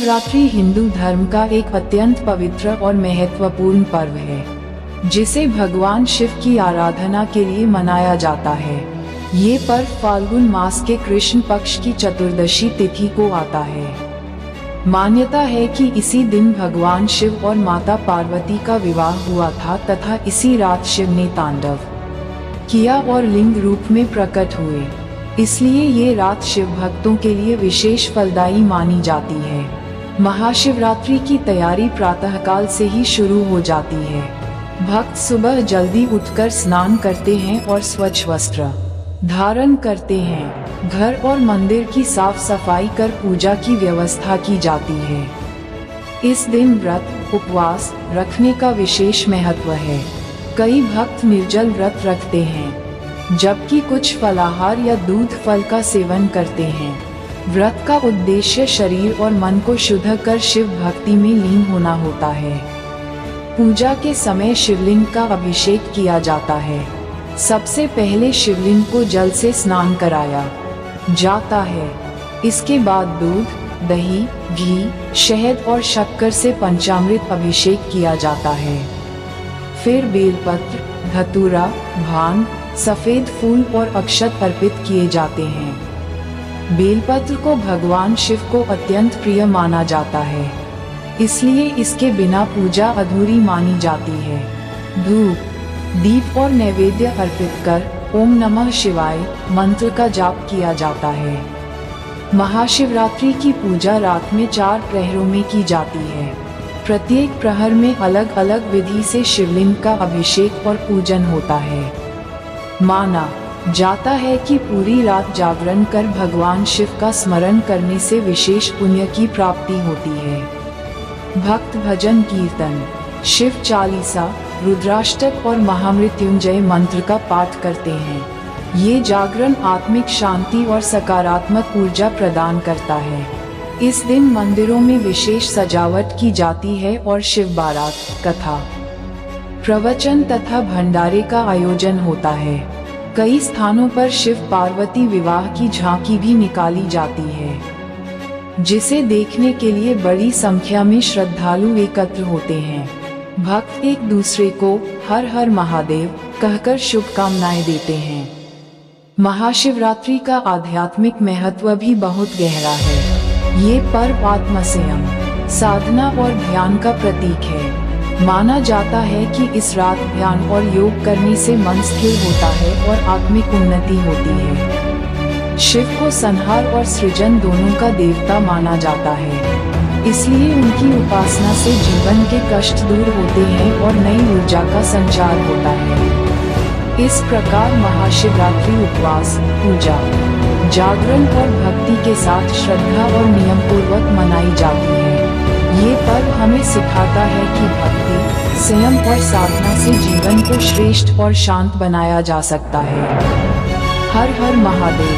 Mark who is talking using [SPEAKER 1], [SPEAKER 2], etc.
[SPEAKER 1] महाशिवरात्रि हिंदू धर्म का एक अत्यंत पवित्र और महत्वपूर्ण पर्व है, जिसे भगवान शिव की आराधना के लिए मनाया जाता है। ये पर्व फाल्गुन मास के कृष्ण पक्ष की चतुर्दशी तिथि को आता है। मान्यता है कि इसी दिन भगवान शिव और माता पार्वती का विवाह हुआ था तथा इसी रात शिव ने तांडव किया और लिंग रूप में प्रकट हुए। इसलिए ये रात शिव भक्तों के लिए विशेष फलदायी मानी जाती है। महाशिवरात्रि की तैयारी प्रातःकाल से ही शुरू हो जाती है। भक्त सुबह जल्दी उठकर स्नान करते हैं और स्वच्छ वस्त्र धारण करते हैं। घर और मंदिर की साफ सफाई कर पूजा की व्यवस्था की जाती है। इस दिन व्रत उपवास रखने का विशेष महत्व है। कई भक्त निर्जल व्रत रखते हैं, जबकि कुछ फलाहार या दूध फल का सेवन करते हैं। व्रत का उद्देश्य शरीर और मन को शुद्ध कर शिव भक्ति में लीन होना होता है। पूजा के समय शिवलिंग का अभिषेक किया जाता है। सबसे पहले शिवलिंग को जल से स्नान कराया जाता है। इसके बाद दूध, दही, घी, शहद और शक्कर से पंचामृत अभिषेक किया जाता है। फिर बेलपत्र, धतूरा, भांग, सफेद फूल और अक्षत अर्पित किए जाते हैं। बेलपत्र को भगवान शिव को अत्यंत प्रिय माना जाता है, इसलिए इसके बिना पूजा अधूरी मानी जाती है। धूप, दीप और नैवेद्य अर्पित कर ओम नमः शिवाय मंत्र का जाप किया जाता है। महाशिवरात्रि की पूजा रात में 4 प्रहरों में की जाती है। प्रत्येक प्रहर में अलग अलग विधि से शिवलिंग का अभिषेक और पूजन होता है। माना जाता है कि पूरी रात जागरण कर भगवान शिव का स्मरण करने से विशेष पुण्य की प्राप्ति होती है। भक्त भजन कीर्तन, शिव चालीसा, रुद्राष्टक और महामृत्युंजय मंत्र का पाठ करते हैं। ये जागरण आत्मिक शांति और सकारात्मक ऊर्जा प्रदान करता है। इस दिन मंदिरों में विशेष सजावट की जाती है और शिव बारात, कथा, प्रवचन तथा भंडारे का आयोजन होता है। कई स्थानों पर शिव पार्वती विवाह की झांकी भी निकाली जाती है, जिसे देखने के लिए बड़ी संख्या में श्रद्धालु एकत्र होते हैं। भक्त एक दूसरे को हर हर महादेव कहकर शुभकामनाएं देते हैं। महाशिवरात्रि का आध्यात्मिक महत्व भी बहुत गहरा है। ये पर्व आत्मसंयम, साधना और ध्यान का प्रतीक है। माना जाता है कि इस रात ध्यान और योग करने से मन स्थिर होता है और आत्मिक उन्नति होती है। शिव को संहार और सृजन दोनों का देवता माना जाता है, इसलिए उनकी उपासना से जीवन के कष्ट दूर होते हैं और नई ऊर्जा का संचार होता है। इस प्रकार महाशिवरात्रि उपवास, पूजा, जागरण और भक्ति के साथ श्रद्धा और नियम पूर्वक मनाई जाती है। ये पर्व हमें सिखाता है कि भक्ति, संयम और साधना से जीवन को श्रेष्ठ और शांत बनाया जा सकता है। हर हर महादेव।